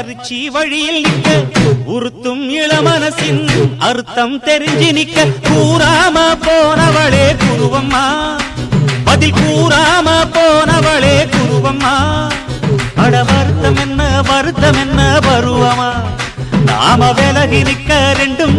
பரிச்சி வழியில் நிற்க உறுத்தும் இளமனசின் அர்த்தம் தெரிஞ்சு நிற்க கூறாம போனவளே குருவம்மா பதில் கூறாம போனவளே குருவம்மா அட வருத்தம் என்ன பருவமா நாம விலகி நிற்க ரெண்டும்